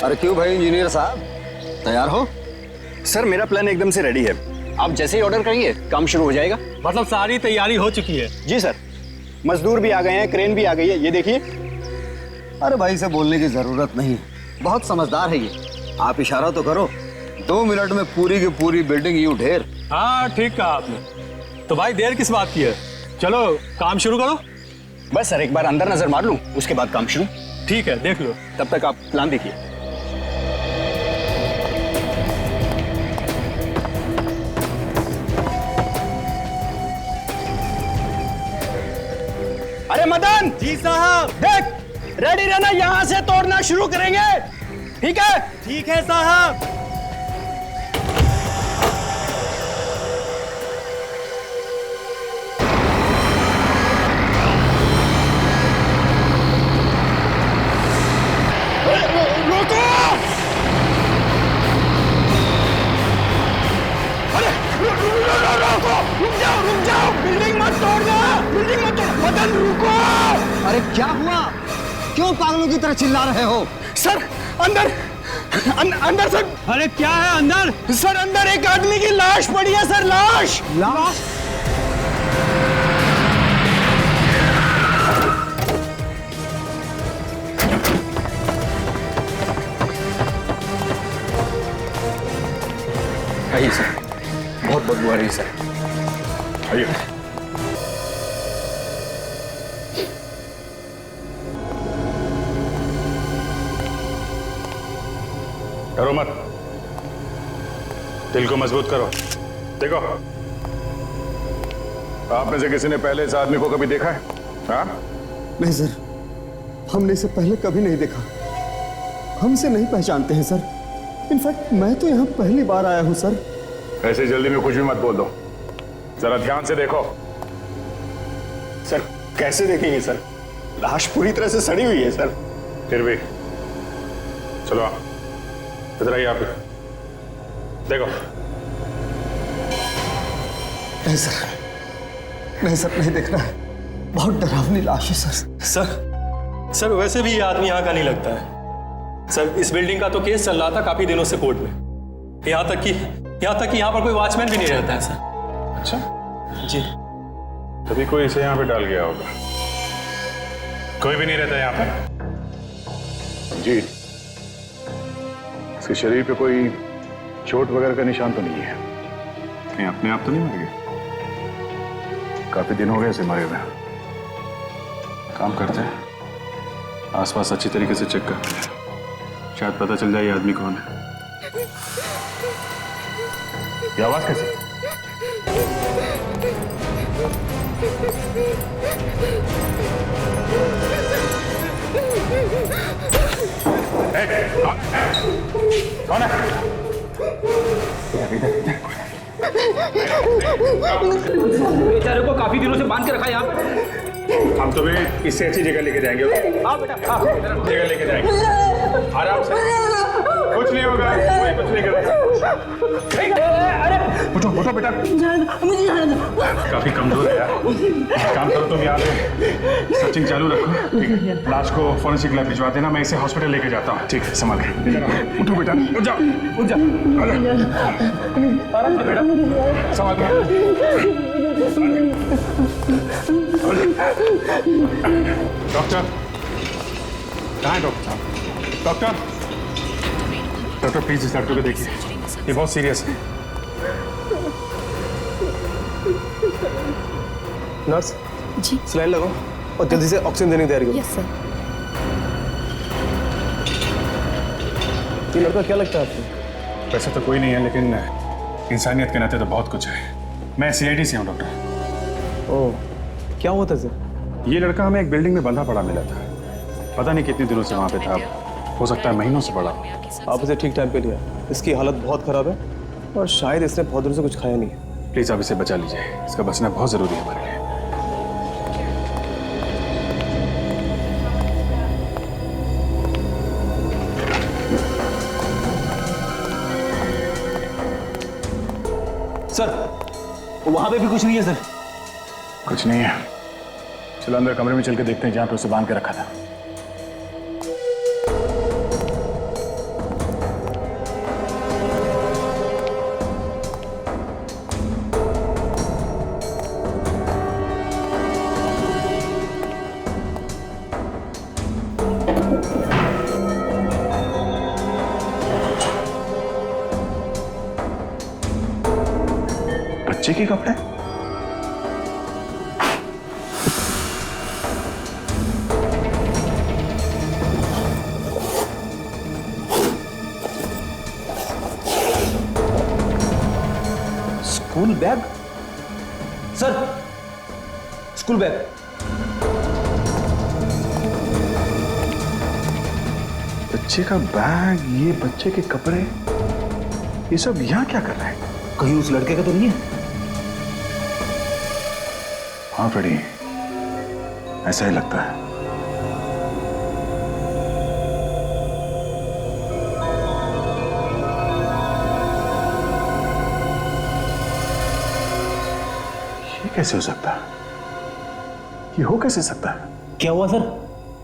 अरे क्यों भाई इंजीनियर साहब, तैयार हो? सर मेरा प्लान एकदम से रेडी है। आप जैसे ही ऑर्डर करेंगे काम शुरू हो जाएगा। मतलब सारी तैयारी हो चुकी है? जी सर, मजदूर भी आ गए हैं, क्रेन भी आ गई है, ये देखिए। अरे भाई से बोलने की जरूरत नहीं, बहुत समझदार है ये। आप इशारा तो करो, 2 मिनट में पूरी की पूरी बिल्डिंग यूं ढेर। हाँ ठीक कहा आपने। तो भाई देर किस बात की है, चलो काम शुरू करो। बस सर एक बार अंदर नजर मार लूं, उसके बाद काम शुरू। ठीक है देख लो। तब तक आप प्लान देखिए। अरे मदन जी साहब। देख, रेडी रहना, यहां से तोड़ना शुरू करेंगे, ठीक है? ठीक है साहब। रोको! अरे रुक जाओ, बिल्डिंग मत तोड़ना, बिल्डिंग मत तोड़। मदन रुको! अरे क्या हुआ, क्यों पागलों की तरह चिल्ला रहे हो? सर अंदर अंदर सर। अरे क्या है अंदर? सर अंदर एक आदमी की लाश पड़ी है सर, लाश। लाश? आइए सर, बहुत बदबू आ रही है सर। आइए। डरो मत, दिल को मजबूत करो। देखो, आप में से किसी ने पहले इस आदमी को कभी देखा है? हाँ? नहीं सर, हमने इसे पहले कभी नहीं देखा, हमसे नहीं पहचानते हैं सर। इनफैक्ट मैं तो यहाँ पहली बार आया हूँ सर। ऐसे जल्दी में कुछ भी मत बोल दो, जरा ध्यान से देखो। सर कैसे देखेंगे सर, लाश पूरी तरह से सड़ी हुई है सर। फिर भी चलो इधर आइए, आप देखो। नहीं सर, नहीं सर, नहीं देखना है, बहुत डरावनी लाश है सर। सर वैसे भी ये आदमी यहाँ का नहीं लगता है सर। इस बिल्डिंग का तो केस चल रहा था काफी दिनों से कोर्ट में। यहाँ तक कि यहाँ पर कोई वॉचमैन भी नहीं रहता है सर। अच्छा जी। तभी कोई इसे यहाँ पे डाल गया होगा। कोई भी नहीं रहता यहाँ पे? जी। इसके शरीर पे कोई चोट वगैरह का निशान तो नहीं है? कहीं अपने आप तो नहीं मर गए? काफी दिन हो गए इसे मरे हुए। काम करते हैं, आसपास अच्छी तरीके से चेक करते हैं, शायद पता चल जाए ये आदमी कौन है। ये आवाज कैसी? कौन है? बेचारे को काफी दिनों से बांध के रखा है यहाँ पे। हम तुम्हें इससे अच्छी जगह लेके जाएंगे। हाँ बेटा, जगह लेके जाएंगे आराम से, कुछ नहीं होगा, कोई कुछ नहीं करेगा। उठो उठो बेटा, मुझे जाने दो। काफी कमजोर है यार। काम करो तुम, यहाँ पे सर्चिंग चालू रखो, ठीक है? लाश को फोरेंसिक लैब भिजवा देना, मैं इसे हॉस्पिटल लेके जाता हूँ। ठीक है, संभाल के। उठो बेटा, उठ जाओ, उठ जाओ, आराम से बेटा, संभाल के। डॉक्टर कहाँ है? डॉक्टर डॉक्टर प्लीज इस लड़के को देखिए, ये बहुत सीरियस है। नर्स जी। सलाइन लगाओ और जल्दी से ऑक्सीजन देने की तैयारी करो। Yes sir. ये लड़का क्या लगता है आपको? वैसे तो कोई नहीं है, लेकिन इंसानियत के नाते तो बहुत कुछ है। मैं सीआईडी से हूँ डॉक्टर। ओह, क्या हुआ था सर? ये लड़का हमें एक बिल्डिंग में बंधा पड़ा मिला था, पता नहीं कितने दिनों से वहाँ पे था, हो सकता है महीनों से पड़ा। आप इसे ठीक टाइम पे लिया, इसकी हालत बहुत खराब है और शायद इसने बहुत दिनों से कुछ खाया नहीं है। प्लीज आप इसे बचा लीजिए, इसका बचना बहुत जरूरी है हमारे लिए। सर वहां पे भी कुछ नहीं है सर। कुछ नहीं है, चलो अंदर कमरे में चल के देखते हैं जहाँ पे उसे बांध के रखा था। बच्चे के कपड़े? School bag? Sir, school bag. बच्चे का बैग, ये बच्चे के कपड़े, ये सब यहाँ क्या कर रहे हैं? कहीं उस लड़के का तो नहीं है? हाँ फ्रेडी, ऐसा ही लगता है। ये कैसे हो सकता है? ये हो कैसे सकता है? क्या हुआ सर?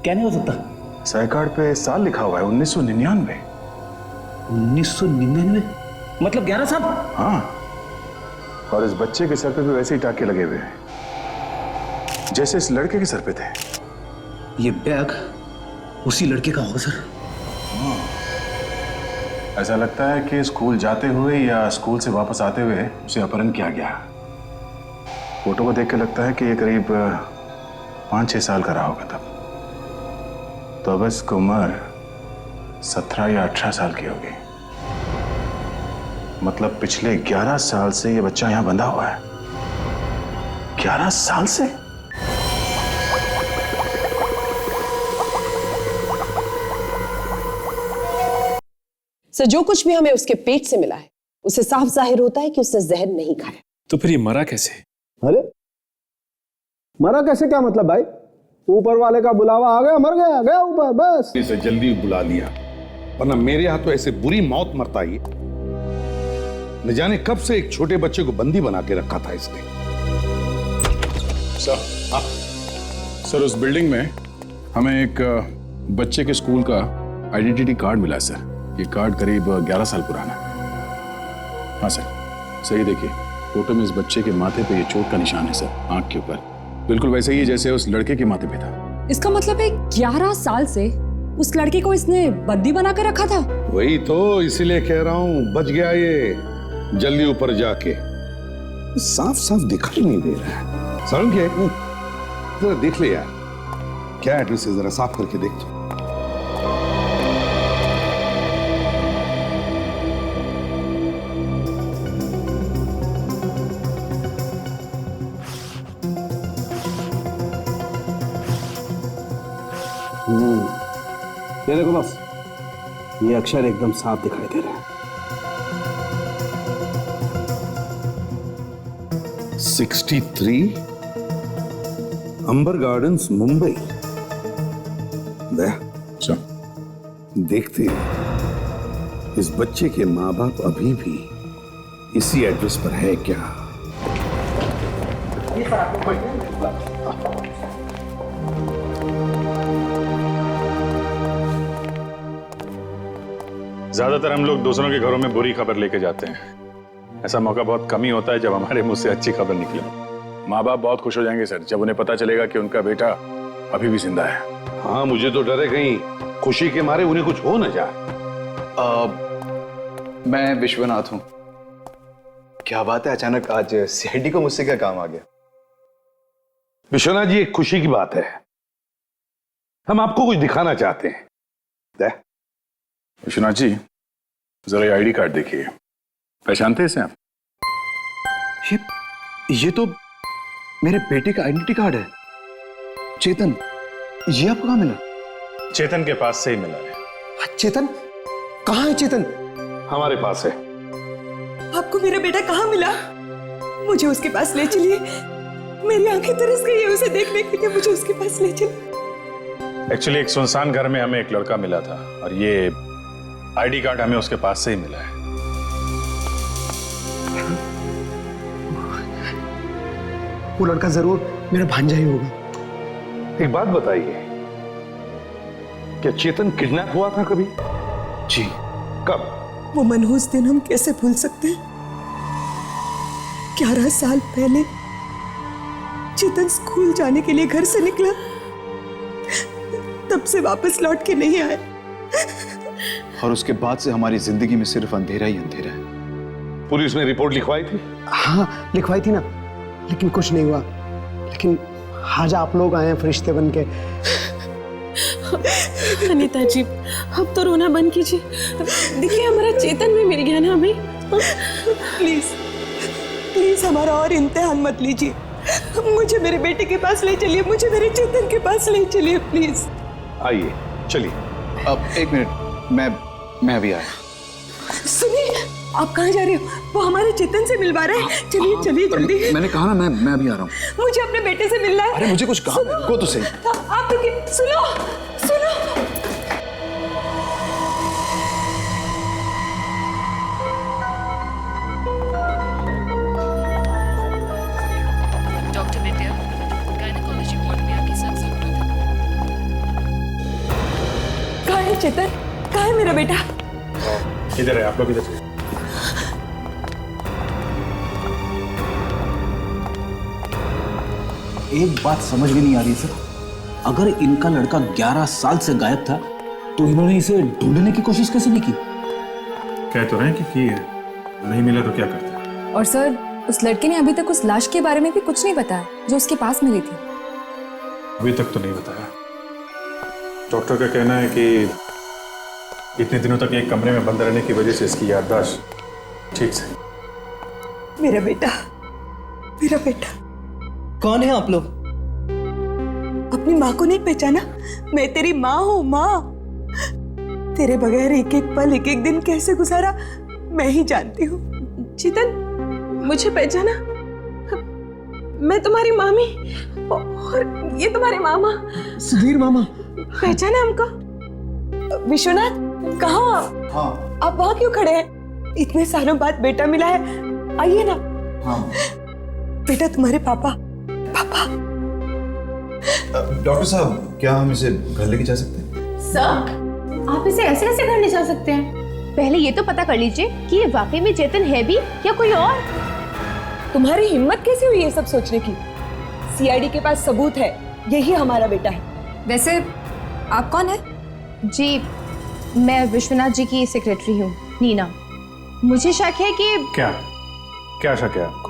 क्या नहीं हो सकता? साई कार्ड पे साल लिखा हुआ है 1999। 1999? मतलब 11 साल? हाँ, और इस बच्चे के सर पे भी वैसे ही टाके लगे हुए हैं जैसे इस लड़के के सर पे थे। ये बैग उसी लड़के का होगा सर। ऐसा लगता है कि स्कूल जाते हुए या स्कूल से वापस आते हुए उसे अपहरण किया गया। फोटो को देख के लगता है कि ये करीब 5-6 साल का रहा होगा तब। तो अब इसकी उम्र 17 या 18 साल की होगी। मतलब पिछले 11 साल से ये बच्चा यहां बंधा हुआ है। 11 साल से? सर, जो कुछ भी हमें उसके पेट से मिला है उससे साफ जाहिर होता है कि उसने जहर नहीं खाया। तो फिर ये मरा कैसे? अरे मरा कैसे, क्या मतलब भाई? ऊपर वाले का बुलावा आ गया, मर गया, गया ऊपर, बस। इसे जल्दी बुला लिया, वरना मेरे हाथ तो ऐसे बुरी मौत मरता ही। न जाने कब से एक छोटे बच्चे को बंदी बना के रखा था इसने। सर उस बिल्डिंग में हमें एक बच्चे के स्कूल का आइडेंटिटी कार्ड मिला है सर। ये कार्ड करीब 11 साल पुराना है। हाँ सर, सही देखिए, फोटो में इस बच्चे के माथे पे ये चोट का निशान है सर, आंख के ऊपर, बिल्कुल वैसे ही जैसे उस लड़के के माथे पे था। इसका मतलब है 11 साल से उस लड़के को इसने बंदी बना कर रखा था। वही तो, इसीलिए कह रहा हूं बच गया ये जल्दी ऊपर जाके। साफ साफ दिखाई नहीं दे रहा है। सारुण क्या है? जरा देख ले यार, क्या एड्रेस है, जरा साफ करके देख तो। ये देखो बस, ये अक्षर एकदम साफ दिखाई दे रहे हैं। 63 अंबर गार्डन्स, मुंबई। देखते हैं इस बच्चे के माँ बाप अभी भी इसी एड्रेस पर है क्या? ज्यादातर हम लोग दूसरों के घरों में बुरी खबर लेके जाते हैं। ऐसा मौका बहुत कम ही होता है जब हमारे मुंह से अच्छी खबर निकले। माँ बाप बहुत खुश हो जाएंगे सर जब उन्हें पता चलेगा कि उनका बेटा अभी भी जिंदा है। हाँ, मुझे तो डर है कहीं खुशी के मारे उन्हें कुछ हो न जाए। मैं विश्वनाथ हूं। क्या बात है, अचानक आज सीआईडी को मुझसे क्या काम आ गया? विश्वनाथ जी, एक खुशी की बात है, हम आपको कुछ दिखाना चाहते हैं। विश्वनाथ जी, जरा ये आईडी कार्ड देखिए, पहचानते हैं इसे आप? ये तो मेरे बेटे का आइडेंटिटी कार्ड है। चेतन, ये आपको कहाँ मिला? चेतन के पास से ही मिला है। चेतन कहाँ है? चेतन हमारे पास है। आपको मेरा बेटा कहाँ मिला? मुझे उसके पास ले चलिए, मेरी आंखें तरस गई है उसे देखने के लिए, मुझे उसके पास ले चलिए। एक्चुअली एक सुनसान घर में हमें एक लड़का मिला था और ये आईडी कार्ड हमें उसके पास से ही मिला है। वो लड़का जरूर मेरा भांजा ही होगा। एक बात बताइए, क्या चेतन किडनैप हुआ था कभी? जी। कब? वो मनहूस दिन हम कैसे भूल सकते हैं? 11 साल पहले चेतन स्कूल जाने के लिए घर से निकला, तब से वापस लौट के नहीं आया। और उसके बाद से हमारी जिंदगी में सिर्फ अंधेरा ही अंधेरा है। पुलिस में रिपोर्ट लिखवाई थी? हाँ लिखवाई थी ना, लेकिन कुछ नहीं हुआ। लेकिन आज आप लोग आए हैं फरिश्ते बन के। अनीता जी, अब तो रोना बंद कीजिए। देखिए हमारा चेतन भी मिल गया ना हमें। प्लीज प्लीज हमारा और इम्तिहान मत लीजिए। मुझे मेरे बेटे के पास ले चलिए, मुझे मेरे चेतन के पास ले चलिए प्लीज। आइए चलिए। अब एक मिनट, मैं अभी आया। सुनिए, आप कहाँ जा रहे हो? वो हमारे चेतन से मिलवा रहे हैं। चलिए चलिए जल्दी। मैंने कहा ना मैं अभी आ रहा हूँ। मुझे अपने बेटे से मिलना है। अरे मुझे कुछ काम है, रुको तो सही। आप रुकिए, सुनो सुनो। डॉक्टर विद्या, गायनेकोलॉजी वार्ड में आपकी सख्त जरूरत है। कहाँ है चेतन? कहाँ है मेरा बेटा? इधर है, आप लोग इधर से। एक बात समझ में नहीं आ रही सर, अगर इनका लड़का 11 साल से गायब था तो इन्होंने इसे ढूंढने की कोशिश कैसे नहीं की? कह तो रहे हैं कि की है, नहीं मिला तो क्या करते? और सर, उस लड़के ने अभी तक उस लाश के बारे में भी कुछ नहीं बताया जो उसके पास मिली थी। अभी तक तो नहीं बताया। डॉक्टर का कहना है कि इतने दिनों तक एक कमरे में बंद रहने की वजह से इसकी याददाश्त ठीक से। मेरा बेटा, मेरा बेटा। कौन है आप लोग? अपनी माँ को नहीं पहचाना? मैं तेरी माँ हूँ, माँ। तेरे बगैर एक एक पल, एक एक दिन कैसे गुजारा मैं ही जानती हूँ। चेतन, मुझे पहचाना? मैं तुम्हारी मामी और ये तुम्हारे मामा सुधीर मामा। पहचाना हमको? विश्वनाथ, कहाँ आप? हाँ। आप वहाँ क्यों खड़े हैं? इतने सालों बाद बेटा मिला है, आइए ना। हाँ। बेटा तुम्हारे पापा। पापा। डॉक्टर साहब, क्या हम इसे घर लेके जा सकते हैं? सर, आप इसे ऐसे कैसे घर ले जा सकते हैं? पहले ये तो पता कर लीजिए कि ये वाकई में चेतन है भी या कोई और। तुम्हारी हिम्मत कैसे हुई ये सब सोचने की? सीआईडी के पास सबूत है, यही हमारा बेटा है। वैसे आप कौन है? जी, मैं विश्वनाथ जी की सेक्रेटरी हूँ, नीना। मुझे शक है कि क्या शक है आपको?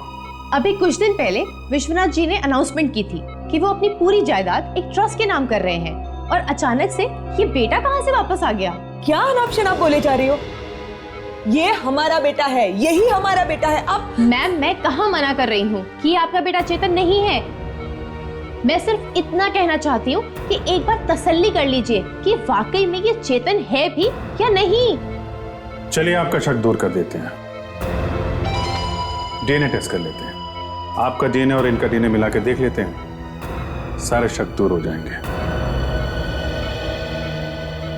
अभी कुछ दिन पहले विश्वनाथ जी ने अनाउंसमेंट की थी कि वो अपनी पूरी जायदाद एक ट्रस्ट के नाम कर रहे हैं, और अचानक से ये बेटा कहाँ से वापस आ गया? क्या अनाप शनाप बोले जा रही हो? ये हमारा बेटा है, यही हमारा बेटा है। अब मैम, मैं कहाँ मना कर रही हूँ कि आपका बेटा चेतन नहीं है। मैं सिर्फ इतना कहना चाहती हूँ कि एक बार तसल्ली कर लीजिए कि वाकई में ये चेतन है भी या नहीं। चलिए आपका शक दूर कर देते हैं, डीएनए टेस्ट कर लेते हैं। आपका डीएनए और इनका डीएनए मिला के देख लेते हैं, सारे शक दूर हो जाएंगे।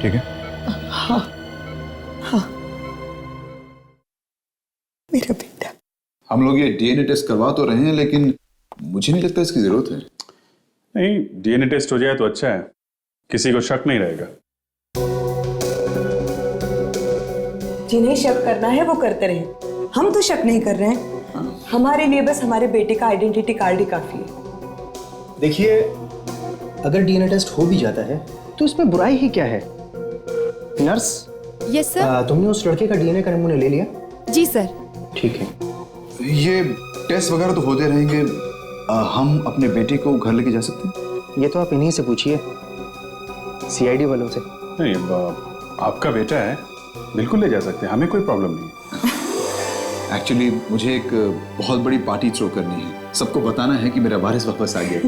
ठीक है? हाँ, हाँ, मेरा बेटा। हम लोग ये डीएनए टेस्ट करवा तो रहे हैं, लेकिन मुझे नहीं लगता इसकी जरूरत है। नहीं, डीएनए टेस्ट हो जाए तो अच्छा है, किसी को शक नहीं रहेगा। जिन्हें शक करना है वो करते रहे, हम तो शक नहीं कर रहे हैं। हमारे लिए बस हमारे बेटे का आइडेंटिटी कार्ड ही काफी है। देखिए, अगर डीएनए टेस्ट हो भी जाता है तो इसमें बुराई ही क्या है? नर्स। Yes sir. तुमने उस लड़के का डीएनए का नमूना ले लिया? जी सर। ठीक है। ये टेस्ट वगैरह तो होते रहेंगे, हम अपने बेटे को घर लेके जा सकते हैं? ये तो आप इन्हीं से पूछिए, सीआईडी वालों से। नहीं, आपका बेटा है, बिल्कुल ले जा सकते हैं, हमें कोई प्रॉब्लम नहीं है। एक्चुअली मुझे एक बहुत बड़ी पार्टी थ्रो करनी है, सबको बताना है कि मेरा वारिस वापस आ गया।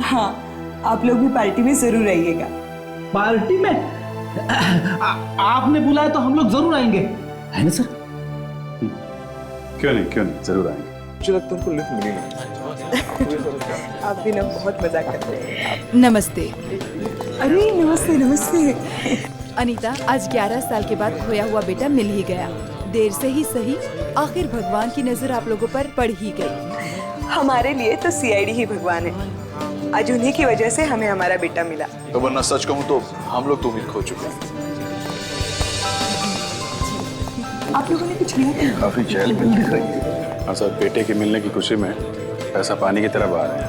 हाँ, आप लोग भी पार्टी में जरूर आइएगा। पार्टी में? आपने बुलाया तो हम लोग जरूर आएंगे, है ना सर? क्यों नहीं, जरूर आएंगे। मुझे लगता है उनको लिफ्ट मिली नहीं। आप भी ना बहुत मजाक करते हैं। नमस्ते। अरे नमस्ते नमस्ते। अनीता, आज 11 साल के बाद खोया हुआ बेटा मिल ही गया। देर से ही सही, आखिर भगवान की नजर आप लोगों पर पड़ ही गई। हमारे लिए तो सीआईडी ही भगवान है। आज उन्हीं की वजह से हमें हमारा बेटा मिला। तो वरना सच कहूँ तो हम लोग तो उम्मीद खो चुके हैं। आप लोगों ने कुछ लिया था? काफी चहल पहल दिख रही है। हाँ सर, बेटे के मिलने की खुशी में पैसा पानी की तरह बहा रहे हैं।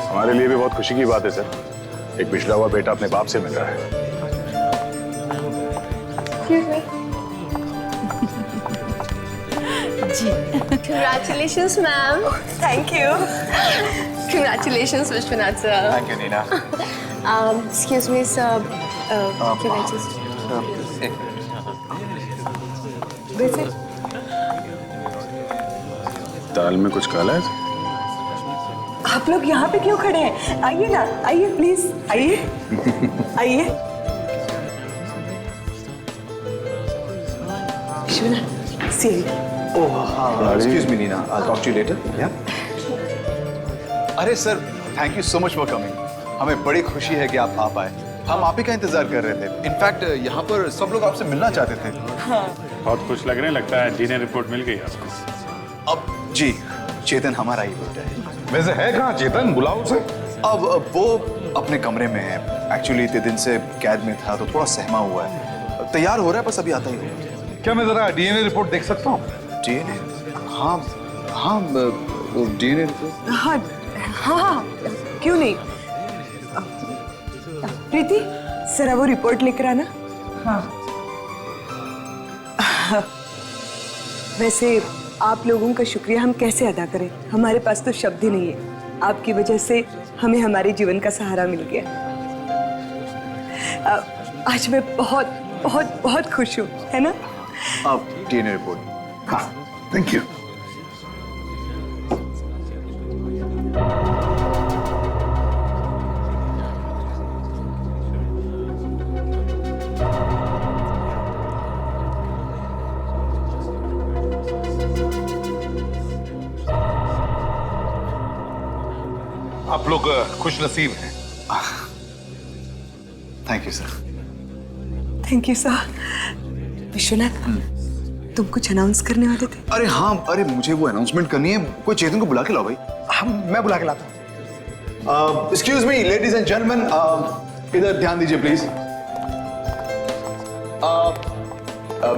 हमारे लिए भी बहुत खुशी की बात है सर, एक पिछड़ा हुआ बेटा अपने बाप से मिल रहा है। जी। Congratulations, ma'am. Thank you. Congratulations, Vishwanath sir. Thank you Neena. Excuse me, sir. Can I just? वैसे दाल में कुछ काला है? आप लोग यहाँ पे क्यों खड़े हैं? आइए ना, आइए प्लीज, आइए आइए। विश्वनाथ, सी Excuse me, Nina. I'll talk to you later. Yeah. अरे sir, thank you so much for coming. हमें बड़ी खुशी है कि आप आ पाए। हम आप ही का इंतजार कर रहे थे। इनफैक्ट यहाँ पर सब लोग आपसे मिलना चाहते थे। बहुत खुश लग रहे हैं, लगता है डीएनए रिपोर्ट मिल गई आपको। अब जी, चेतन हमारा ही बेटा है। वैसे है कहाँ चेतन? बुलाओ उसे। अब वो अपने कमरे में है। एक्चुअली इतने दिन से कैद में था तो थोड़ा सहमा हुआ है। तैयार हो रहा है, बस अभी आता ही होगा। क्या मैं जरा डीएनए रिपोर्ट देख सकता हूँ? डीएनए? हाँ हाँ, वो डीएनए रिपोर्ट। हाँ हाँ हाँ, क्यों नहीं। प्रीति, जरा वो रिपोर्ट लेकर आना। हाँ। वैसे आप लोगों का शुक्रिया हम कैसे अदा करें? हमारे पास तो शब्द ही नहीं है। आपकी वजह से हमें हमारे जीवन का सहारा मिल गया। आज मैं बहुत बहुत बहुत खुश हूँ, है ना? अब डीएनए रिपोर्ट। हाँ, थैंक यू। आप लोग खुश नसीब हैं। Thank you sir. Thank you sir. Vishwanath, तुम कुछ अनाउंस करने वाले थे? अरे हाँ, अरे मुझे वो अनाउंसमेंट करनी है। कोई चेतन को बुला के लाओ भाई। हम मैं बुला के लाता हूँ। Excuse me ladies and gentleman, इधर ध्यान दीजिए प्लीज।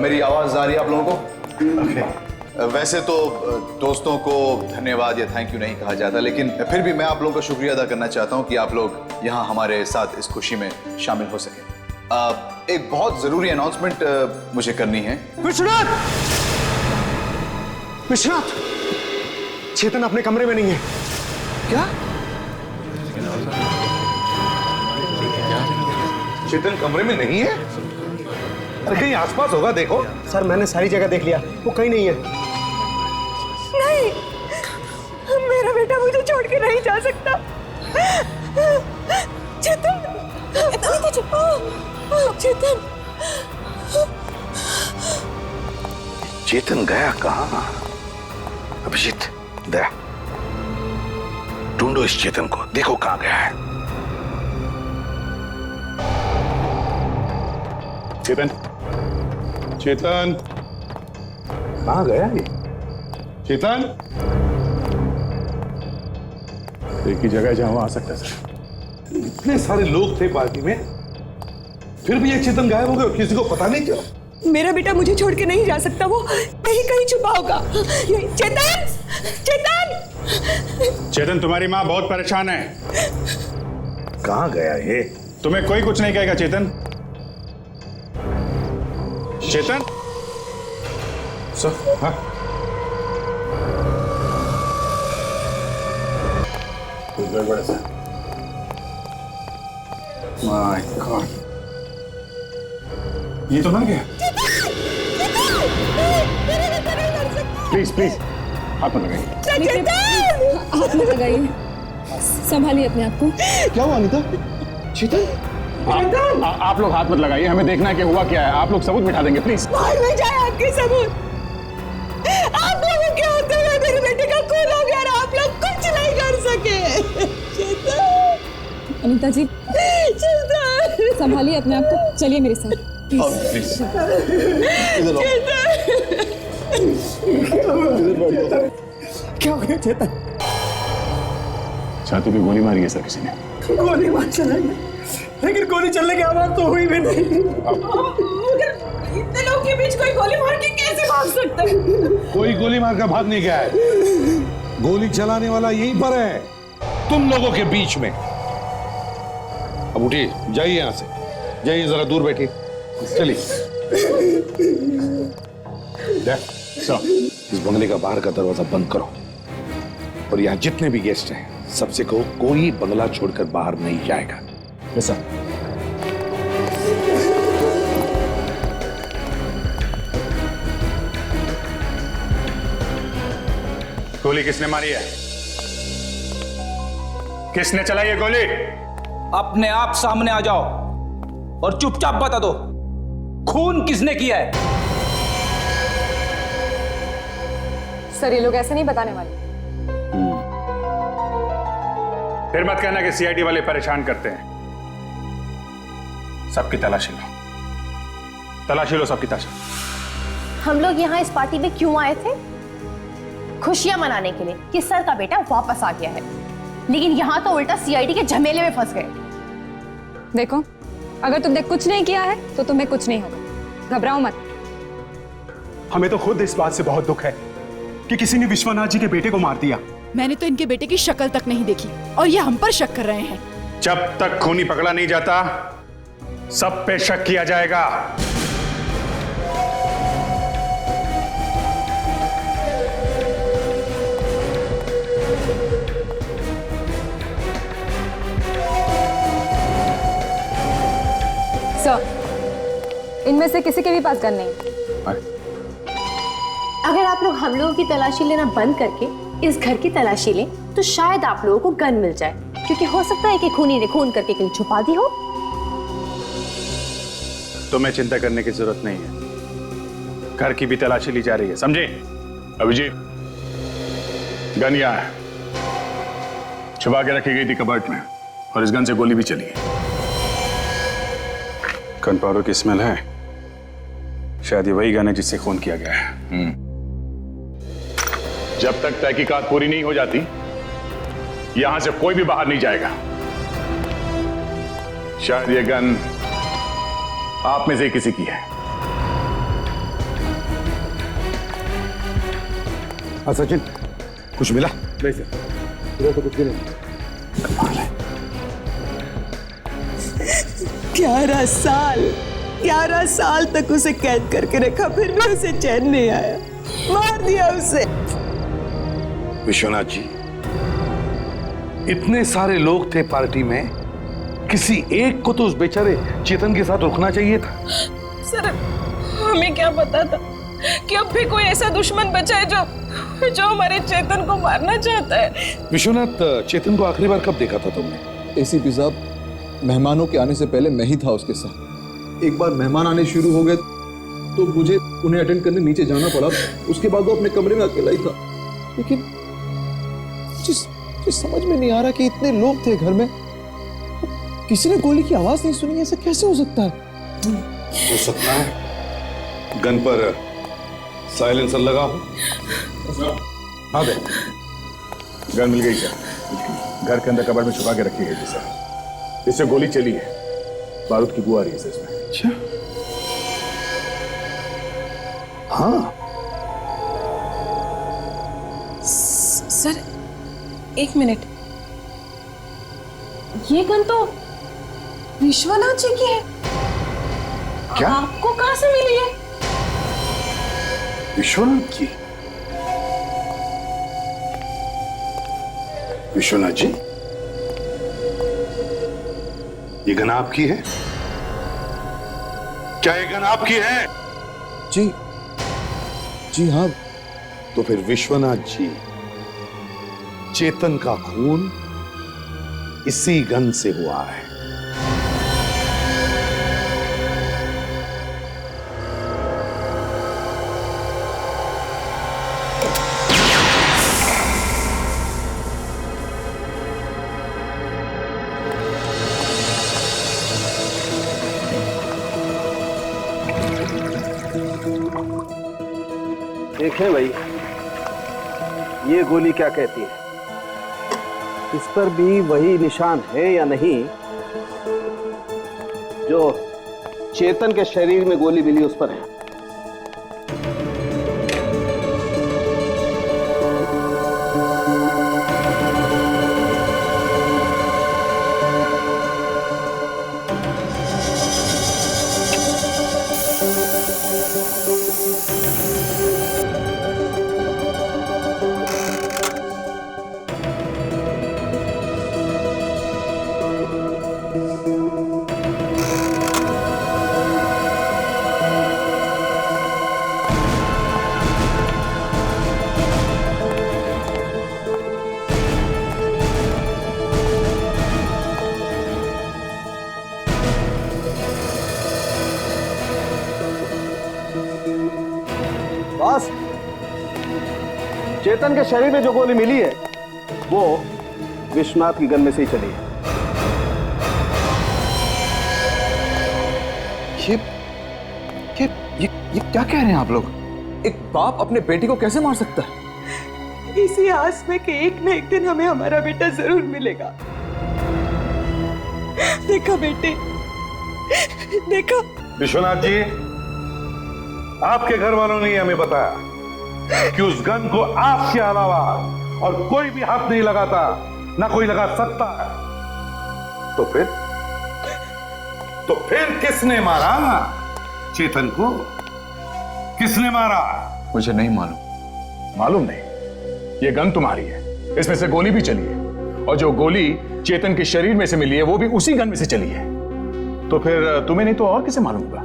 मेरी आवाज आ रही है आप लोगों को? वैसे तो दोस्तों को धन्यवाद या थैंक यू नहीं कहा जाता, लेकिन फिर भी मैं आप लोगों का शुक्रिया अदा करना चाहता हूं कि आप लोग यहाँ हमारे साथ इस खुशी में शामिल हो सके। एक बहुत जरूरी अनाउंसमेंट मुझे करनी है। विश्वनाथ! विश्वनाथ! चेतन अपने कमरे में नहीं है। क्या? चेतन कमरे में नहीं है? अरे कहीं आसपास होगा, देखो। सर, मैंने सारी जगह देख लिया, वो कहीं नहीं है। नहीं, मेरा बेटा मुझे छोड़ के नहीं जा सकता। चेतन, चेतन, चेतन गया कहाँ? अभिजीत, दया, ढूंढो इस चेतन को, देखो कहाँ गया है। चेतन, चेतन, कहाँ गया ये? चेतन, एक ही जगह जहां वो आ सकता है सर। इतने सारे लोग थे पार्टी में, फिर भी ये चेतन गायब हो गया, किसी को पता नहीं क्यों। मेरा बेटा मुझे छोड़ के नहीं जा सकता, वो कहीं कहीं छुपा होगा। चेतन, चेतन, चेतन, तुम्हारी माँ बहुत परेशान है। कहाँ गया ये? तुम्हें कोई कुछ नहीं कहेगा चेतन। चेतन सर, हाँ, गड़बड़ है। माय गॉड, ये तो मर गया। प्लीज प्लीज हाथ मत लगाइए। हाथ मत लगाइए, संभालिए अपने आप को। क्या हुआ अनिता? चेतन? आप लोग हाथ मत लगाइए, हमें देखना है कि हुआ क्या है। आप लोग सबूत मिटा देंगे प्लीज। बाहर में जाए आपके सबूत। आप लोगों के होते हुए मेरे बेटे का खून हो गया और आप लोग कुछ नहीं कर सके। अनीता जी, संभालिए अपने आप को, चलिए मेरे साथ प्लीज। क्या हो गया चेतन? छाती पे गोली मारी है सर किसी ने। गोली मार चला, लेकिन गोली चलने की आवाज तो हुई भी नहीं। इतने लोगों के बीच कोई गोली मार के कैसे भाग सकता है? कोई गोली मार कर भाग नहीं गया है। गोली चलाने वाला यहीं पर है, तुम लोगों के बीच में। अब उठिए, जाइए यहां से, जाइए, जरा दूर बैठिए। चलिए। इस बंगले का बाहर का दरवाजा बंद करो और यहाँ जितने भी गेस्ट हैं सबसे कहो कोई बंगला छोड़कर बाहर नहीं जाएगा। सर। गोली किसने मारी है? किसने चलाई है गोली? अपने आप सामने आ जाओ और चुपचाप बता दो खून किसने किया है। सर ये लोग ऐसे नहीं बताने वाले। फिर मत कहना कि सीआईडी वाले परेशान करते हैं। सबकी तलाशी लो, तलाशी लो सबकी तलाशी। हम लोग यहाँ इस पार्टी में क्यों आए थे? खुशियां मनाने के लिए कि सर का बेटा वापस आ गया है, लेकिन यहाँ तो उल्टा सीआईडी के झमेले में फंस गए। देखो, अगर तुमने कुछ नहीं किया है तो तुम्हें कुछ नहीं होगा, घबराओ मत। हमें तो खुद इस बात से बहुत दुख है कि किसी ने विश्वनाथ जी के बेटे को मार दिया। मैंने तो इनके बेटे की शक्ल तक नहीं देखी और ये हम पर शक कर रहे हैं। जब तक खूनी पकड़ा नहीं जाता सब पे शक किया जाएगा। सर, इनमें से किसी के भी पास गन नहीं। अगर आप लोग हम लोगों की तलाशी लेना बंद करके इस घर की तलाशी लें तो शायद आप लोगों को गन मिल जाए, क्योंकि हो सकता है कि खूनी ने खून करके कहीं छुपा दी हो। तुम्हें चिंता करने की जरूरत नहीं है, घर की भी तलाशी ली जा रही है, समझे? अभिजीत, गन यहाँ है, छुपा के रखी गई थी कबर्ड में और इस गन से गोली भी चली है। गन पाउडर की स्मेल है, शायद ये वही गन है जिससे खून किया गया है। जब तक तहकीकात पूरी नहीं हो जाती यहां से कोई भी बाहर नहीं जाएगा। शायद ये गन आप में से किसी की है। हाँ सचिन, कुछ मिला? नहीं सर, इधर तो कुछ भी नहीं। 11 साल तक उसे कैद करके रखा, फिर भी उसे चैन नहीं आया, मार दिया उसे। विश्वनाथ जी, इतने सारे लोग थे पार्टी में, किसी एक को तो उस बेचारे चेतन के साथ रुकना चाहिए था। सर, हमें क्या पता था कि अब भी कोई ऐसा दुश्मन बचा है जो हमारे चेतन को मारना चाहता है। विश्वनाथ, चेतन को आखिरी बार कब देखा था तुमने? एसीपी साहब, मेहमानों के आने से पहले मैं ही था उसके साथ। एक बार मेहमान आने शुरू हो गए तो मुझे उन्हें अटेंड करने नीचे जाना पड़ा। उसके बाद वो अपने कमरे में अकेला ही था। लेकिन जिस समझ में नहीं आ रहा कि इतने लोग थे घर में, किसी ने गोली की आवाज नहीं सुनी। ऐसा कैसे हो सकता है? हो सकता है गन पर साइलेंसर लगा हो। हाँ दे, गन मिल गई क्या? घर के अंदर कबर्ड में छुपा के रखी गई थी सर, इससे गोली चली है, बारूद की बू आ रही है इसमें। अच्छा, हाँ सर, एक मिनट, ये गन तो विश्वनाथ जी की है। क्या? आपको कहां से मिली है? विश्वनाथ की? विश्वनाथ जी, ये गन आपकी है? क्या ये गन आपकी है? जी हाँ। तो फिर विश्वनाथ जी, चेतन का खून इसी गन से हुआ है। देखें भाई, ये गोली क्या कहती है? इस पर भी वही निशान है या नहीं जो चेतन के शरीर में गोली मिली उस पर है? चेतन के शरीर में जो गोली मिली है वो विश्वनाथ की गन में से ही चली है। ये क्या कह रहे हैं आप लोग? एक बाप अपने बेटी को कैसे मार सकता है? इसी आस में कि एक न एक दिन हमें हमारा बेटा जरूर मिलेगा। देखा बेटे, देखा। विश्वनाथ जी, आपके घर वालों ने हमें बताया कि उस गन को आपके अलावा और कोई भी हाथ नहीं लगाता, ना कोई लगा सकता है। तो फिर किसने मारा चेतन को? किसने मारा? मुझे नहीं मालूम। मालूम नहीं? ये गन तुम्हारी है, इसमें से गोली भी चली है, और जो गोली चेतन के शरीर में से मिली है वो भी उसी गन में से चली है। तो फिर तुम्हें नहीं तो और किसे मालूम होगा?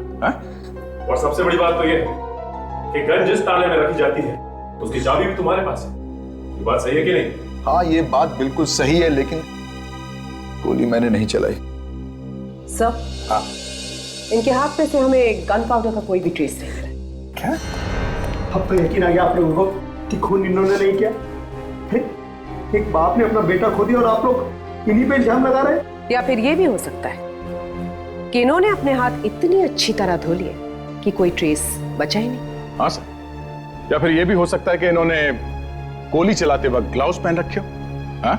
और सबसे बड़ी बात तो ये है कि गन जिस ताले में रखी जाती है उसकी चाबी भी तुम्हारे पास है। ये बात सही है कि नहीं? हाँ, ये बात बिल्कुल सही है, लेकिन गोली मैंने नहीं चलाई। सर, हाँ, इनके हाथ में से हमें गन पाउडर का कोई भी ट्रेस नहीं मिला। क्या? अब तो यकीन आ गया आप लोगों को कि खून इन्होंने नहीं किया। एक बाप ने अपना बेटा खो दिया और आप लोग इन्हीं पे इल्जाम लगा रहे हैं। या फिर ये भी हो सकता है कि इन्होंने अपने हाथ इतनी अच्छी तरह धो लिए कि कोई ट्रेस बचा ही नहीं। हाँ सर, या फिर ये भी हो सकता है कि इन्होंने गोली चलाते वक्त ग्लव्स पहन रखे हो। हाँ?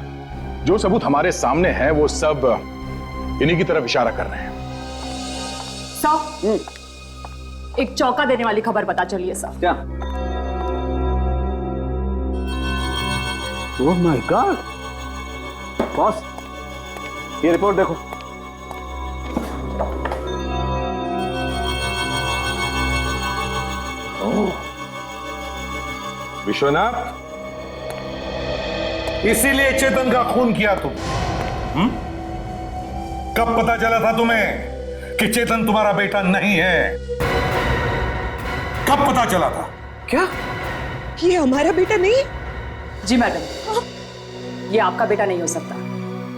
जो सबूत हमारे सामने है वो सब इन्हीं की तरफ इशारा कर रहे हैं। साहब, एक चौंका देने वाली खबर पता चली है साहब। क्या? ओह माय गॉड बॉस, ये रिपोर्ट देखो। विश्वनाथ, इसीलिए चेतन का खून किया तुम? कब पता चला था तुम्हें कि चेतन तुम्हारा बेटा नहीं है? कब पता चला था? क्या ये हमारा बेटा नहीं? जी मैडम, ये आपका बेटा नहीं हो सकता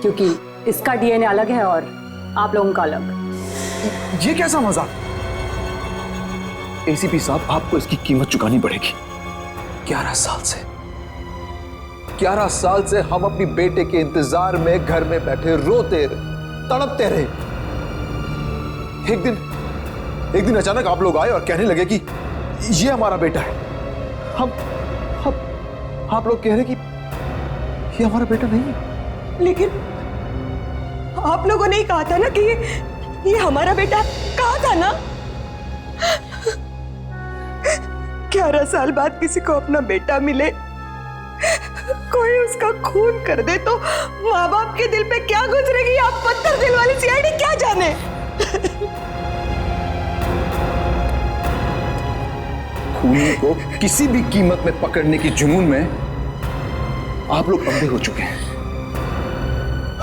क्योंकि इसका डीएनए अलग है और आप लोगों का अलग। ये कैसा मजाक? एसीपी साहब, आपको इसकी कीमत चुकानी पड़ेगी। 11 साल से हम अपनी बेटे के इंतजार में घर में बैठे रोते रहे, तड़पते रहे। एक दिन अचानक आप लोग आए और कहने लगे कि ये हमारा बेटा है। हम आप लोग कह रहे कि ये हमारा बेटा नहीं है। लेकिन आप लोगों ने ही कहा था ना कि ये हमारा बेटा है। कहा था ना? 11 साल बाद किसी को अपना बेटा मिले, कोई उसका खून कर दे तो माँ बाप के दिल पे क्या गुजरेगी, आप पत्थर दिल वाली सीआईडी क्या जाने। खूनी को किसी भी कीमत में पकड़ने की जुनून में आप लोग अंधे हो चुके हैं।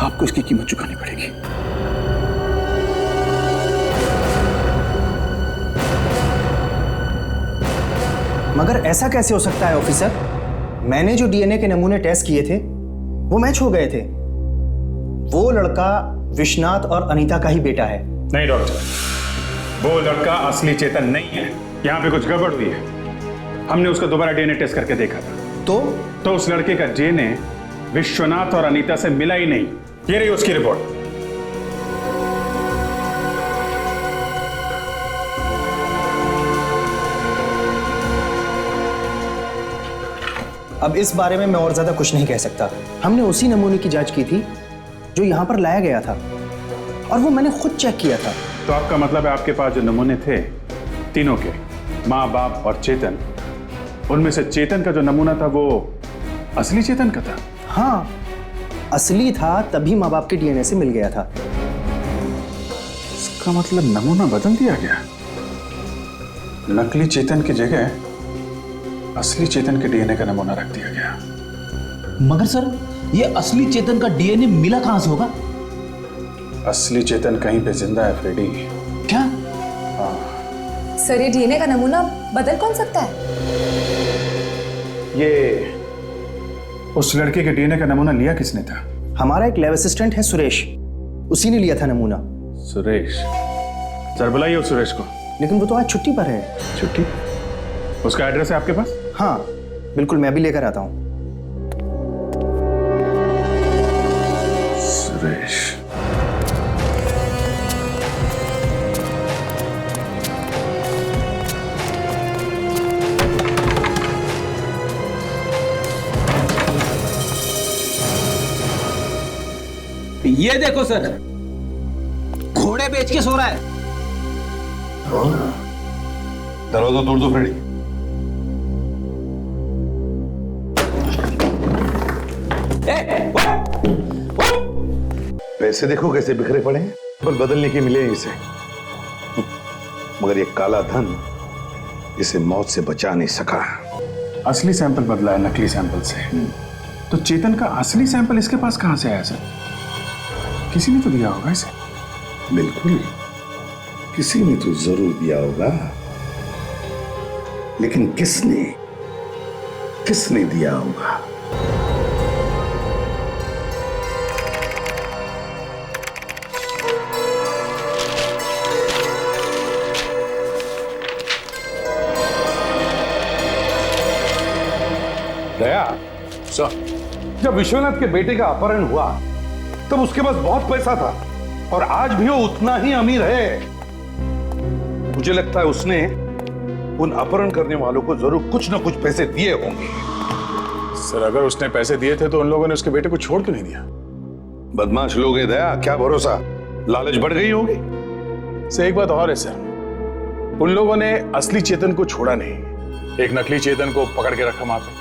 आपको इसकी कीमत चुकानी पड़ेगी। मगर ऐसा कैसे हो सकता है ऑफिसर? मैंने जो डीएनए के नमूने टेस्ट किए थे वो मैच हो गए थे। वो लड़का विश्वनाथ और अनीता का ही बेटा है। नहीं डॉक्टर, वो लड़का असली चेतन नहीं है। यहाँ पे कुछ गड़बड़ हुई है। हमने उसका दोबारा डीएनए टेस्ट करके देखा था तो उस लड़के का डीएनए विश्वनाथ और अनीता से मिला ही नहीं। ये रही उसकी रिपोर्ट। अब इस बारे में मैं और ज्यादा कुछ नहीं कह सकता। हमने उसी नमूने की जांच की थी जो यहाँ पर लाया गया था और वो मैंने खुद चेक किया था। तो आपका मतलब है आपके पास जो नमूने थे तीनों के, माँ बाप और चेतन, उनमें से चेतन का जो नमूना था वो असली चेतन का था? हाँ, असली था, तभी माँ बाप के डीएनए से मिल गया था। इसका मतलब नमूना बदल दिया गया। नकली चेतन की जगह असली चेतन के डीएनए का नमूना रख दिया गया। मगर सर, ये असली चेतन का डीएनए मिला कहां से होगा? असली चेतन कहीं पे जिंदा है फ्रेडी। क्या? हाँ। सर, ये डीएनए का नमूना बदल कौन सकता है? ये उस लड़के के डीएनए का नमूना लिया किसने था? हमारा एक लैब असिस्टेंट है सुरेश, उसी ने लिया था नमूना। सुरेश? सर बुलाइए उस सुरेश को। लेकिन वो तो आज छुट्टी पर है। छुट्टी? उसका एड्रेस है आपके पास? हाँ, बिल्कुल, मैं भी लेकर आता हूँ। सुरेश, ये देखो सर, घोड़े बेच के सो रहा है। दरवाजा तोड़ दो फ्रेडी। पैसे देखो कैसे बिखरे पड़े हैं, पर बदलने के मिले इसे। मगर ये काला धन इसे मौत से बचा नहीं सका। असली सैंपल बदला है नकली सैंपल से। तो चेतन का असली सैंपल इसके पास कहां से आया सर? किसी ने तो दिया होगा इसे। बिल्कुल, किसी ने तो जरूर दिया होगा, लेकिन किसने दिया होगा? दया सर, जब विश्वनाथ के बेटे का अपहरण हुआ तब उसके पास बहुत पैसा था और आज भी वो उतना ही अमीर है। मुझे लगता है उसने उन अपहरण करने वालों को जरूर कुछ ना कुछ पैसे दिए होंगे। सर, अगर उसने पैसे दिए थे तो उन लोगों ने उसके बेटे को छोड़ क्यों नहीं दिया? बदमाश लोग हैं दया, क्या भरोसा, लालच बढ़ गई होगी। सर, एक बात और है सर, उन लोगों ने असली चेतन को छोड़ा नहीं, एक नकली चेतन को पकड़ के रखा वहां पे।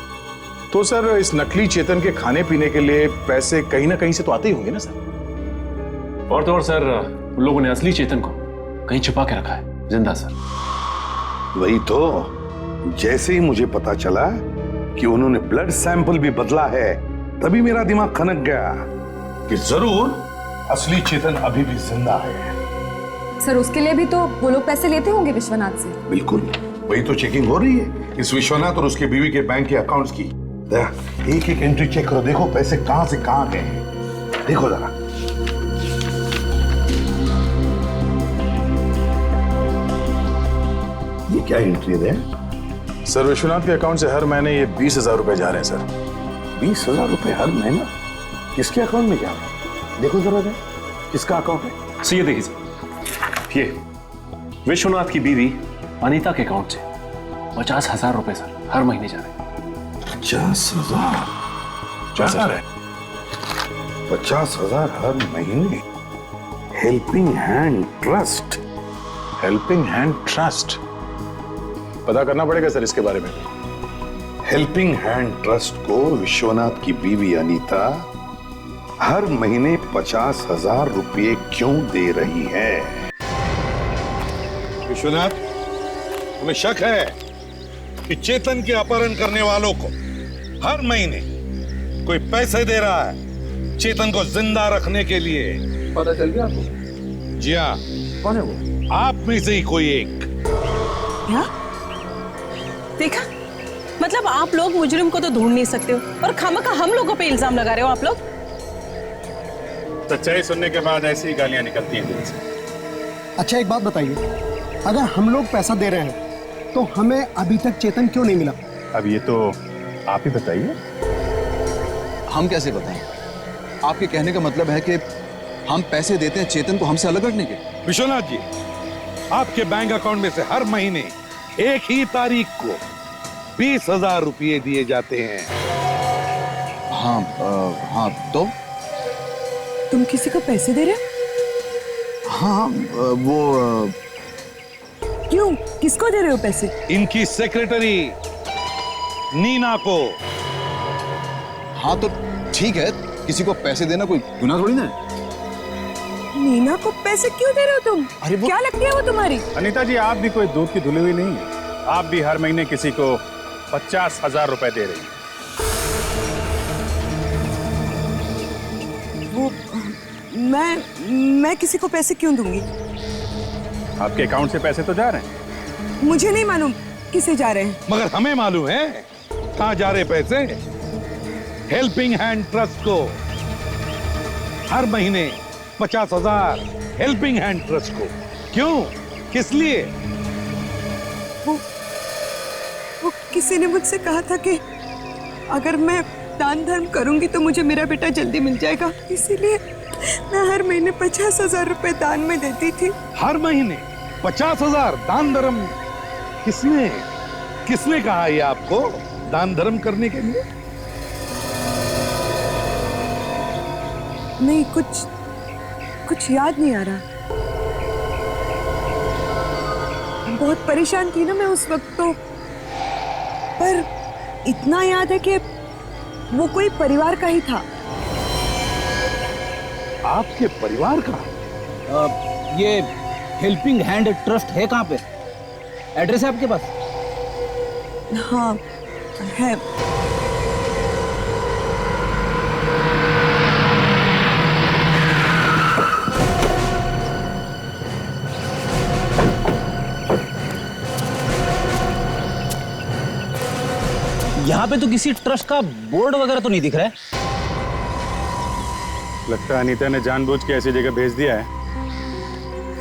तो सर, इस नकली चेतन के खाने पीने के लिए पैसे कहीं ना कहीं से तो आते ही होंगे ना सर? और तो और सर, उन लोगों ने असली चेतन को कहीं छुपा के रखा है, जिंदा सर। वही तो, जैसे ही मुझे पता चला कि उन्होंने ब्लड सैंपल भी बदला है, तभी मेरा दिमाग खनक गया कि जरूर असली चेतन अभी भी जिंदा है। सर, उसके लिए भी तो वो लोग पैसे लेते होंगे विश्वनाथ से। बिल्कुल, वही तो चेकिंग हो रही है इस विश्वनाथ और उसके बीवी के बैंक के अकाउंट्स की। एक एक एंट्री चेक करो, देखो पैसे कहां से कहां गए हैं, देखो जरा। ये क्या एंट्री है सर? विश्वनाथ के अकाउंट से हर महीने ये 20,000 रुपए जा रहे हैं सर। 20,000 रुपए हर महीना? किसके अकाउंट में जा रहे हैं? देखो जरा, किसका अकाउंट है? सर, ये देखिए सर, ये विश्वनाथ की बीवी अनीता के अकाउंट से 50,000 रुपए सर हर महीने जा रहे हैं। 50,000? 50,000 हर महीने? Helping hand trust. Helping hand trust? पता करना पड़ेगा सर इसके बारे में। हेल्पिंग हैंड ट्रस्ट को विश्वनाथ की बीवी अनीता हर महीने 50,000 रुपये क्यों दे रही है? विश्वनाथ, तुम्हें शक है कि चेतन के अपहरण करने वालों को हर महीने कोई पैसे दे रहा है चेतन को जिंदा रखने के लिए? पता चल गया आपको? जी हाँ। कौन है वो? आप में से ही कोई एक। क्या? देखा, मतलब आप लोग मुजरिम को तो ढूंढ नहीं सकते हो और खामखा हम लोगों पे इल्जाम लगा रहे हो आप लोग। सच्चाई सुनने के बाद ऐसी गालियां निकलती हैं दिल से। अच्छा, एक बात बताइए, अगर हम लोग पैसा दे रहे हैं तो हमें अभी तक चेतन क्यों नहीं मिला? अब ये तो आप ही बताइए। हम कैसे बताएं? आपके कहने का मतलब है कि हम पैसे देते हैं चेतन को हमसे अलग रखने के? विश्वनाथ जी, आपके बैंक अकाउंट में से हर महीने एक ही तारीख को 20,000 रुपये दिए जाते हैं। हाँ, तो तुम किसी को पैसे दे रहे हो? हाँ, वो क्यों? किसको दे रहे हो पैसे? इनकी सेक्रेटरी नीना को। हाँ, तो ठीक है, किसी को पैसे देना कोई गुनाह थोड़ी ना है। नीना को पैसे क्यों दे रहे हो तुम? अरे क्या लगती है वो तुम्हारी? अनीता जी, आप भी कोई दूध की धुली हुई नहीं है। आप भी हर महीने किसी को 50,000 रुपए दे रही हैं। वो मैं किसी को पैसे क्यों दूंगी? आपके अकाउंट से पैसे तो जा रहे हैं। मुझे नहीं मालूम किसे जा रहे हैं। मगर हमें मालूम है कहां जा रहे पैसे। हेल्पिंग हैंड ट्रस्ट को हर महीने 50,000 हेल्पिंग हैंड ट्रस्ट को। क्यों? किस लिए? वो किसी ने मुझसे कहा था कि अगर मैं दान धर्म करूंगी तो मुझे मेरा बेटा जल्दी मिल जाएगा, इसीलिए मैं हर महीने 50,000 रुपए दान में देती थी। हर महीने 50,000 दान धर्म? किसने किसने कहा ये आपको दान धर्म करने के लिए? नहीं, कुछ याद नहीं आ रहा। बहुत परेशान थी ना मैं उस वक्त तो, पर इतना याद है कि वो कोई परिवार का ही था। आपके परिवार का? ये हेल्पिंग हैंड ट्रस्ट है कहाँ पे? एड्रेस है आपके पास? हाँ है। यहाँ पे तो किसी ट्रस्ट का बोर्ड वगैरह तो नहीं दिख रहा है। लगता है अनीता ने जानबूझ के ऐसी जगह भेज दिया है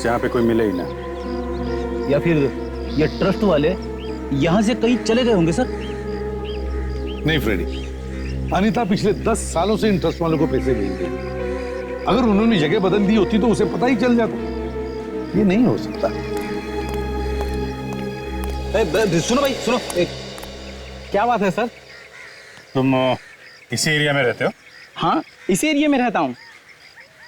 जहाँ पे कोई मिले ही ना। या फिर ये ट्रस्ट वाले यहाँ से कहीं चले गए होंगे सर। नहीं फ्रेडी, अनीता पिछले 10 सालों से इन ट्रस्ट वालों को पैसे भेज रही है। अगर उन्होंने जगह बदल दी होती तो उसे पता ही चल जाता। ये नहीं हो सकता। सुनो भाई सुनो, क्या बात है सर? तुम इसी एरिया में रहते हो? हाँ, इसी एरिया में रहता हूँ।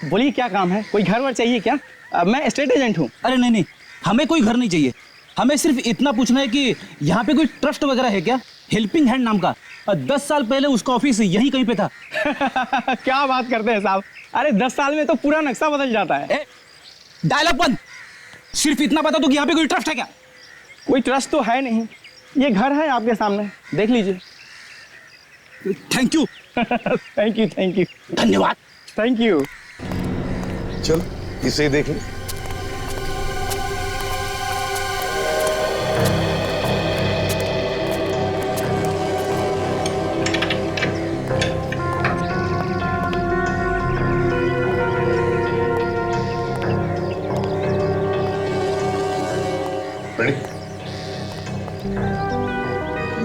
बोलिए क्या काम है? कोई घर वर चाहिए क्या? मैं एस्टेट एजेंट हूँ। अरे नहीं नहीं, हमें कोई घर नहीं चाहिए। हमें सिर्फ इतना पूछना है कि यहाँ पे कोई ट्रस्ट वगैरह है क्या, हेल्पिंग हैंड नाम का? 10 साल पहले उसका ऑफिस यहीं कहीं पे था। क्या बात करते हैं साहब? अरे 10 साल में तो पूरा नक्शा बदल जाता है। डायलॉग बंद। सिर्फ इतना बता दो कि यहाँ पे कोई ट्रस्ट है क्या? कोई ट्रस्ट तो है नहीं। ये घर है आपके सामने, देख लीजिए। Thank you. Thank you, thank you, धन्यवाद। Thank you. चल इसे देख ले।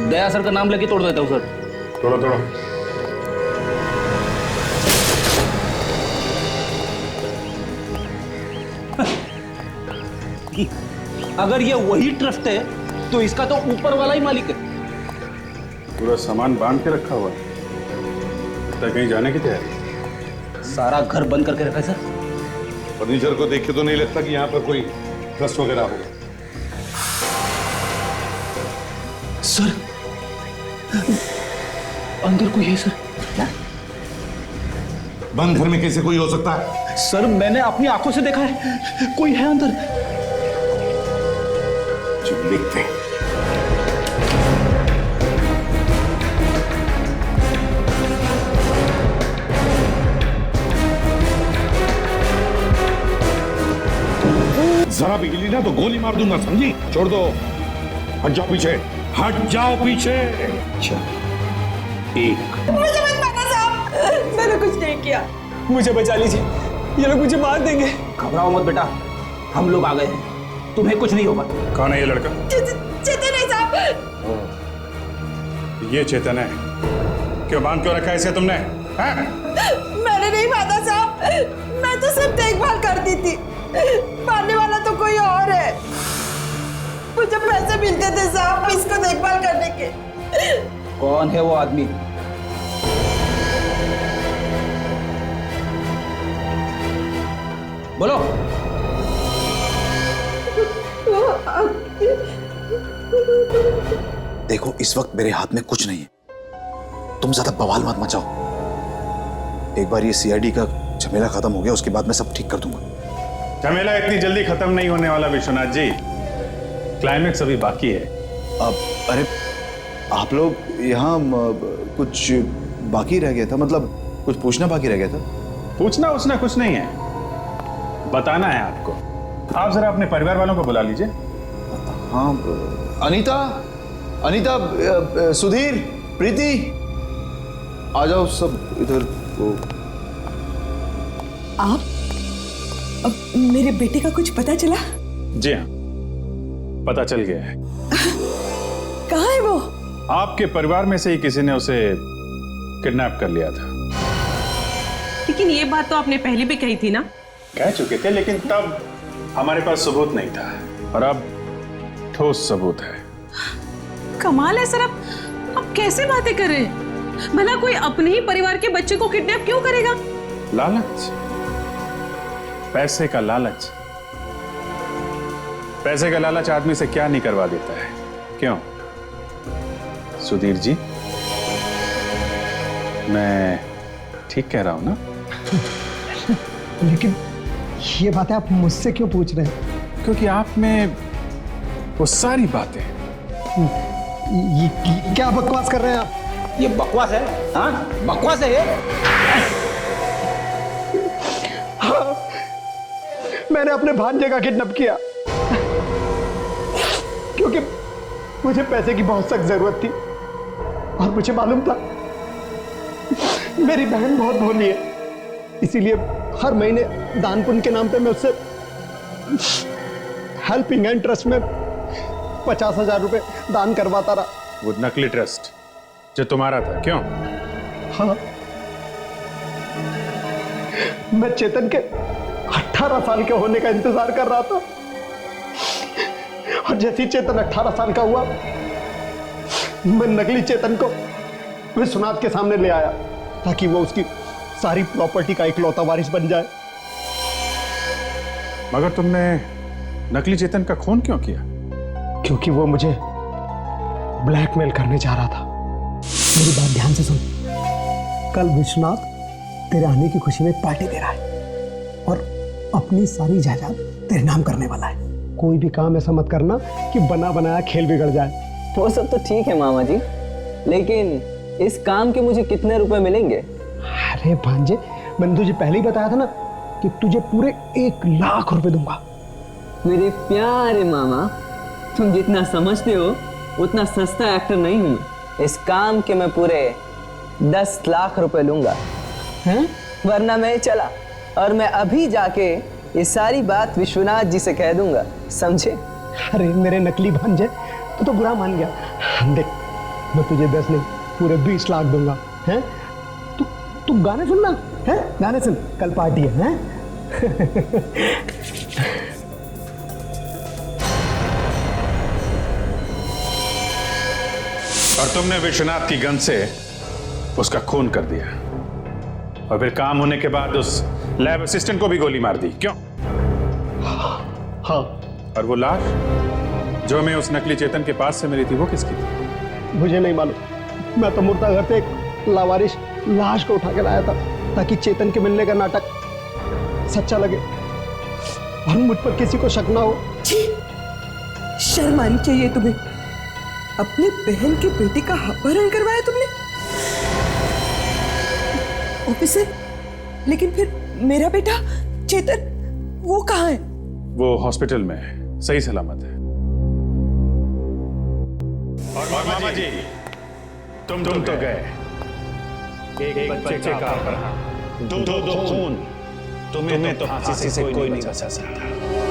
दया सर का नाम लेके तोड़ देता हूँ सर। तोड़ो तोड़ो। अगर ये वही ट्रस्ट है तो इसका तो ऊपर वाला ही मालिक है। पूरा सामान बांध के रखा हुआ है। लगता है कहीं जाने की तैयारी। सारा घर बंद करके रखा है सर। फर्नीचर को देख के तो नहीं लगता कि यहाँ पर कोई ट्रस्ट वगैरह होगा। सर अंदर कोई है सर। क्या? बंद घर में कैसे कोई हो सकता है? सर मैंने अपनी आंखों से देखा है, कोई है अंदर। चुप देखते हैं। जरा भी हिली ना तो गोली मार दूंगा, समझी? छोड़ दो, हट जाओ पीछे, हट जाओ पीछे। अच्छा एक। मुझे मत मारना साहब, मैंने कुछ नहीं किया। मुझे बचा लीजिए, ये लोग मुझे मार देंगे। घबराओ मत बेटा, हम लोग आ गए हैं, तुम्हें कुछ नहीं होगा। कौन है ये लड़का? चेतन है साहब। ये चेतन है? क्यों बांध क्यों रखा है इसे तुमने? मैंने नहीं बांधा साहब, मैं तो सिर्फ देखभाल करती थी। मारने वाला तो कोई और है। मुझे पैसे मिलते थे साहब इसको देखभाल करने के। कौन है वो आदमी? बोलो। देखो इस वक्त मेरे हाथ में कुछ नहीं है, तुम ज्यादा बवाल मत मचाओ। एक बार ये सीआईडी का झमेला खत्म हो गया उसके बाद मैं सब ठीक कर दूंगा। झमेला इतनी जल्दी खत्म नहीं होने वाला विश्वनाथ जी, क्लाइमेक्स अभी बाकी है। अरे आप लोग यहाँ कुछ बाकी रह गया था, मतलब कुछ पूछना बाकी रह गया था। पूछना उसना कुछ नहीं है, बताना है आपको। आप जरा अपने परिवार वालों को बुला लीजिए। हाँ अनीता, अनीता, सुधीर, प्रीति, आ जाओ सब इधर। आप अब मेरे बेटे का कुछ पता चला? जी हाँ, पता चल गया है। कहाँ है वो? आपके परिवार में से ही किसी ने उसे किडनैप कर लिया था। लेकिन ये बात तो आपने पहले भी कही थी ना। कह चुके थे, लेकिन तब हमारे पास सबूत नहीं था, और अब ठोस सबूत है। कमाल है सर, अब कैसे बातें कर रहे हैं? भला कोई अपने ही परिवार के बच्चे को किडनैप क्यों करेगा? लालच, पैसे का लालच। पैसे का लालच आदमी से क्या नहीं करवा देता है, क्यों सुधीर जी? मैं ठीक कह रहा हूं ना? लेकिन ये बातें आप मुझसे क्यों पूछ रहे हैं? क्योंकि आप में वो सारी बातें। ये क्या बकवास कर रहे हैं आप? ये बकवास है? हाँ, बकवास है ये। हाँ, मैंने अपने भांजे का किडनैप किया क्योंकि मुझे पैसे की बहुत सख्त जरूरत थी, और मुझे मालूम था मेरी बहन बहुत भोली है, इसीलिए हर महीने दान पुण्य के नाम पे मैं उससे हेल्पिंग हैंड ट्रस्ट में 50,000 रुपए दान करवाता रहा। वो नकली ट्रस्ट जो तुम्हारा था, क्यों? हाँ, मैं चेतन के 18 साल के होने का इंतजार कर रहा था, और जैसे ही चेतन 18 साल का हुआ, मैं नकली चेतन को विश्वनाथ के सामने ले आया ताकि वो उसकी सारी प्रॉपर्टी का इकलौता वारिस बन जाए। मगर तुमने नकली चेतन का खून क्यों किया? क्योंकि वो मुझे ब्लैकमेल करने जा रहा था। मेरी बात ध्यान से सुन। कल विश्वनाथ तेरे आने की खुशी में एक पार्टी दे रहा है और अपनी सारी जायदाद तेरे नाम करने वाला है। कोई भी काम ऐसा मत करना कि बना बनाया खेल बिगड़ जाए। वो सब तो ठीक है मामा जी, लेकिन इस काम के मुझे कितने रुपए मिलेंगे? अरे भांजे, मैंने तुझे पहले ही बताया था ना कि तुझे पूरे 1 लाख रुपए दूंगा। मेरे प्यारे मामा, तुम जितना समझते हो उतना सस्ता एक्टर नहीं हूं मैं। इस काम के मैं पूरे 10 लाख रुपए लूंगा, हैं? वरना मैं चला और मैं अभी जाके ये सारी बात विश्वनाथ जी से कह दूंगा, समझे? अरे मेरे नकली भांजे, तू तो बुरा मान गया। देख, मैं तुझे 10 नहीं पूरे 20 लाख दूंगा, हैं? तू गाने सुनना, हैं? गाने सुन, कल पार्टी है, हैं? और तुमने विश्वनाथ की गन से उसका खून कर दिया, और फिर काम होने के बाद उस लैब असिस्टेंट को भी गोली मार दी, क्यों? हाँ। और वो लाश जो हमें उस नकली चेतन के पास से मिली थी, वो किसकी थी? मुझे नहीं मालूम। मैं तो मुर्दा घर से एक लावारिश लाश को उठा के लाया था ताकि चेतन के मिलने का नाटक सच्चा लगे और मुझ पर किसी को शक ना हो। शर्म आनी चाहिए तुम्हें। अपने बहन के बेटे का अपहरण करवाया तुमने? ऑफिसर, लेकिन फिर मेरा बेटा चेतन, वो कहाँ है? वो हॉस्पिटल में है, सही सलामत है। और मामा जी, तुम तो गए। एक बच्चे का दो खून, तुम्हें तो फांसी से कोई नहीं बचा सकता।